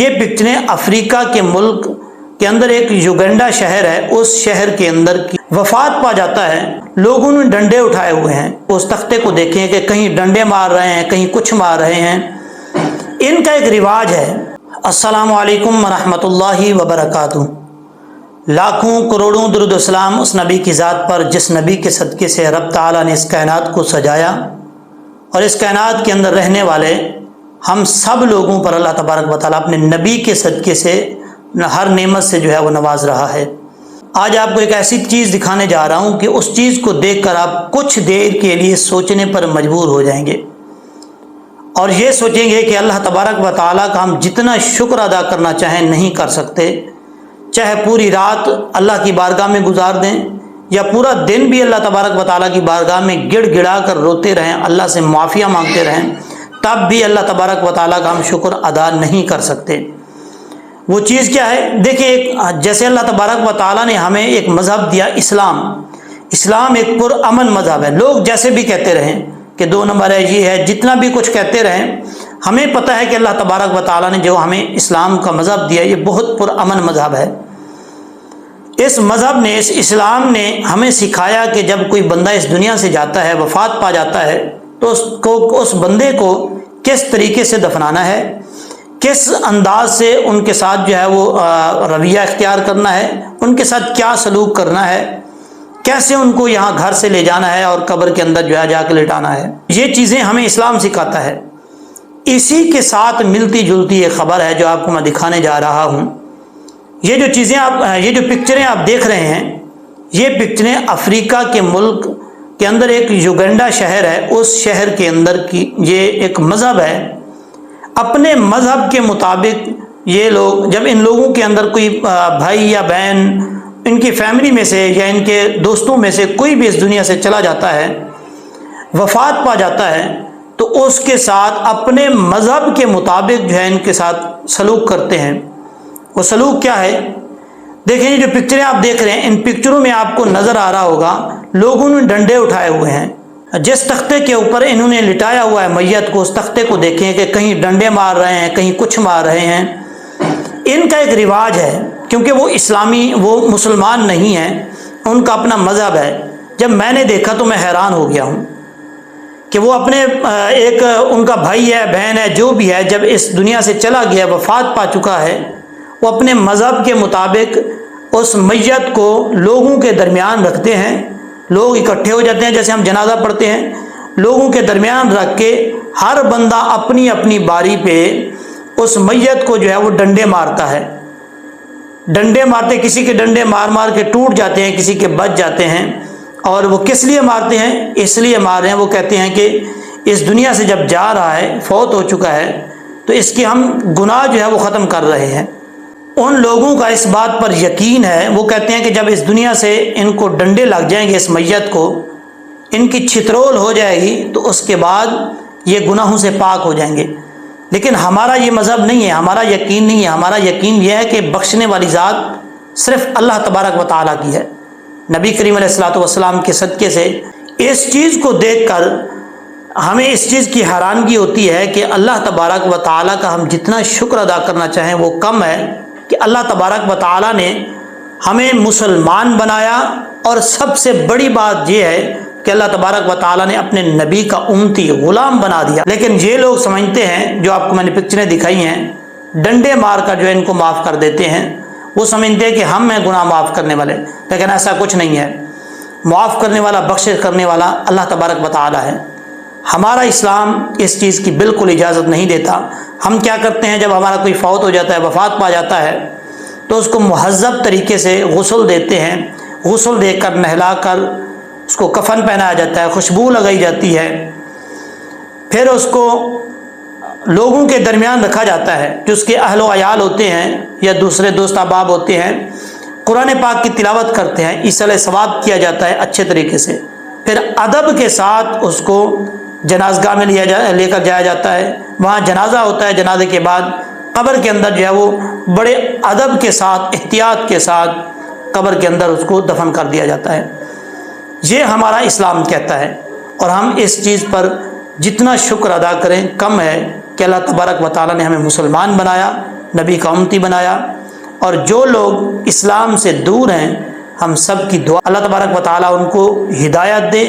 یہ پکچریں افریقہ کے ملک کے اندر ایک یوگنڈا شہر ہے، اس شہر کے اندر کی وفات پا جاتا ہے۔ لوگوں نے ڈنڈے اٹھائے ہوئے ہیں، اس تختے کو دیکھیں کہ کہیں ڈنڈے مار رہے ہیں، کہیں کچھ مار رہے ہیں۔ ان کا ایک رواج ہے۔ السلام علیکم ورحمۃ اللہ وبرکاتہ۔ لاکھوں کروڑوں درود و سلام اس نبی کی ذات پر جس نبی کے صدقے سے رب تعالیٰ نے اس کائنات کو سجایا اور اس کائنات کے اندر رہنے والے ہم سب لوگوں پر اللہ تبارک و تعالیٰ اپنے نبی کے صدقے سے ہر نعمت سے جو ہے وہ نواز رہا ہے۔ آج آپ کو ایک ایسی چیز دکھانے جا رہا ہوں کہ اس چیز کو دیکھ کر آپ کچھ دیر کے لیے سوچنے پر مجبور ہو جائیں گے اور یہ سوچیں گے کہ اللہ تبارک و تعالیٰ کا ہم جتنا شکر ادا کرنا چاہیں نہیں کر سکتے، چاہے پوری رات اللہ کی بارگاہ میں گزار دیں یا پورا دن بھی اللہ تبارک و تعالیٰ کی بارگاہ میں گڑ گڑا کر روتے رہیں، اللہ سے معافیاں مانگتے رہیں، تب بھی اللہ تبارک و تعالیٰ کا ہم شکر ادا نہیں کر سکتے۔ وہ چیز کیا ہے؟ دیکھیں، جیسے اللہ تبارک و تعالیٰ نے ہمیں ایک مذہب دیا، اسلام ایک پرامن مذہب ہے۔ لوگ جیسے بھی کہتے رہیں کہ 2 نمبر ہے، یہ ہے، جتنا بھی کچھ کہتے رہیں، ہمیں پتہ ہے کہ اللہ تبارک و تعالیٰ نے جو ہمیں اسلام کا مذہب دیا یہ بہت پرامن مذہب ہے۔ اس مذہب نے، اس اسلام نے ہمیں سکھایا کہ جب کوئی بندہ اس دنیا سے جاتا ہے، وفات پا جاتا ہے، تو اس بندے کو کس طریقے سے دفنانا ہے، کس انداز سے ان کے ساتھ جو ہے وہ رویہ اختیار کرنا ہے، ان کے ساتھ کیا سلوک کرنا ہے، کیسے ان کو یہاں گھر سے لے جانا ہے اور قبر کے اندر جو ہے جا کے لٹانا ہے، یہ چیزیں ہمیں اسلام سکھاتا ہے۔ اسی کے ساتھ ملتی جلتی ایک خبر ہے جو آپ کو میں دکھانے جا رہا ہوں۔ یہ جو پکچریں آپ دیکھ رہے ہیں، یہ پکچریں افریقہ کے ملک کے اندر ایک یوگنڈا شہر ہے، اس شہر کے اندر کی یہ ایک مذہب ہے۔ اپنے مذہب کے مطابق یہ لوگ، جب ان لوگوں کے اندر کوئی بھائی یا بہن ان کی فیملی میں سے یا ان کے دوستوں میں سے کوئی بھی اس دنیا سے چلا جاتا ہے، وفات پا جاتا ہے، تو اس کے ساتھ اپنے مذہب کے مطابق جو ہے ان کے ساتھ سلوک کرتے ہیں۔ وہ سلوک کیا ہے؟ دیکھیں، یہ جو پکچریں آپ دیکھ رہے ہیں، ان پکچروں میں آپ کو نظر آ رہا ہوگا لوگوں نے ڈنڈے اٹھائے ہوئے ہیں۔ جس تختے کے اوپر انہوں نے لٹایا ہوا ہے میت کو، اس تختے کو دیکھیں کہ کہیں ڈنڈے مار رہے ہیں، کہیں کچھ مار رہے ہیں۔ ان کا ایک رواج ہے، کیونکہ وہ مسلمان نہیں ہیں، ان کا اپنا مذہب ہے۔ جب میں نے دیکھا تو میں حیران ہو گیا ہوں کہ وہ اپنے ان کا بھائی ہے، بہن ہے، جو بھی ہے، جب اس دنیا سے چلا گیا، وفات پا چکا ہے، وہ اپنے مذہب کے مطابق اس میت کو لوگوں کے درمیان رکھتے ہیں۔ لوگ اکٹھے ہو جاتے ہیں، جیسے ہم جنازہ پڑھتے ہیں، لوگوں کے درمیان رکھ کے ہر بندہ اپنی اپنی باری پہ اس میت کو جو ہے وہ ڈنڈے مارتا ہے۔ ڈنڈے مارتے، کسی کے ڈنڈے مار مار کے ٹوٹ جاتے ہیں، کسی کے بچ جاتے ہیں۔ اور وہ کس لیے مارتے ہیں؟ اس لیے مار رہے ہیں، وہ کہتے ہیں کہ اس دنیا سے جب جا رہا ہے، فوت ہو چکا ہے، تو اس کے ہم گناہ جو ہے وہ ختم کر رہے ہیں۔ ان لوگوں کا اس بات پر یقین ہے، وہ کہتے ہیں کہ جب اس دنیا سے ان کو ڈنڈے لگ جائیں گے، اس میت کو ان کی چھترول ہو جائے گی، تو اس کے بعد یہ گناہوں سے پاک ہو جائیں گے۔ لیکن ہمارا یہ مذہب نہیں ہے، ہمارا یقین نہیں ہے۔ ہمارا یقین یہ ہے کہ بخشنے والی ذات صرف اللہ تبارک و تعالیٰ کی ہے۔ نبی کریم علیہ الصلوۃ والسلام کے صدقے سے اس چیز کو دیکھ کر ہمیں اس چیز کی حیرانگی ہوتی ہے کہ اللہ تبارک و تعالیٰ کا ہم جتنا شکر ادا کرنا چاہیں وہ کم ہے کہ اللہ تبارک و تعالیٰ نے ہمیں مسلمان بنایا، اور سب سے بڑی بات یہ ہے کہ اللہ تبارک و تعالیٰ نے اپنے نبی کا امتی، غلام بنا دیا۔ لیکن یہ لوگ سمجھتے ہیں، جو آپ کو میں نے پکچریں دکھائی ہیں، ڈنڈے مار کر جو ہے ان کو معاف کر دیتے ہیں۔ وہ سمجھتے ہیں کہ ہم ہیں گناہ معاف کرنے والے، لیکن ایسا کچھ نہیں ہے۔ معاف کرنے والا، بخشش کرنے والا اللہ تبارک و تعالیٰ ہے۔ ہمارا اسلام اس چیز کی بالکل اجازت نہیں دیتا۔ ہم کیا کرتے ہیں، جب ہمارا کوئی فوت ہو جاتا ہے، وفات پا جاتا ہے، تو اس کو مہذب طریقے سے غسل دیتے ہیں۔ غسل دے کر، نہلا کر اس کو کفن پہنایا جاتا ہے، خوشبو لگائی جاتی ہے، پھر اس کو لوگوں کے درمیان رکھا جاتا ہے، جو اس کے اہل و عیال ہوتے ہیں یا دوسرے دوست احباب ہوتے ہیں، قرآن پاک کی تلاوت کرتے ہیں، ایصال ثواب کیا جاتا ہے اچھے طریقے سے۔ پھر ادب کے ساتھ اس کو جنازگاہ میں لے کر جایا جاتا ہے، وہاں جنازہ ہوتا ہے۔ جنازے کے بعد قبر کے اندر جو ہے وہ بڑے ادب کے ساتھ، احتیاط کے ساتھ قبر کے اندر اس کو دفن کر دیا جاتا ہے۔ یہ ہمارا اسلام کہتا ہے، اور ہم اس چیز پر جتنا شکر ادا کریں کم ہے کہ اللہ تبارک و تعالیٰ نے ہمیں مسلمان بنایا، نبی کا امتی بنایا، اور جو لوگ اسلام سے دور ہیں ہم سب کی دعا اللہ تبارک و تعالیٰ ان کو ہدایت دے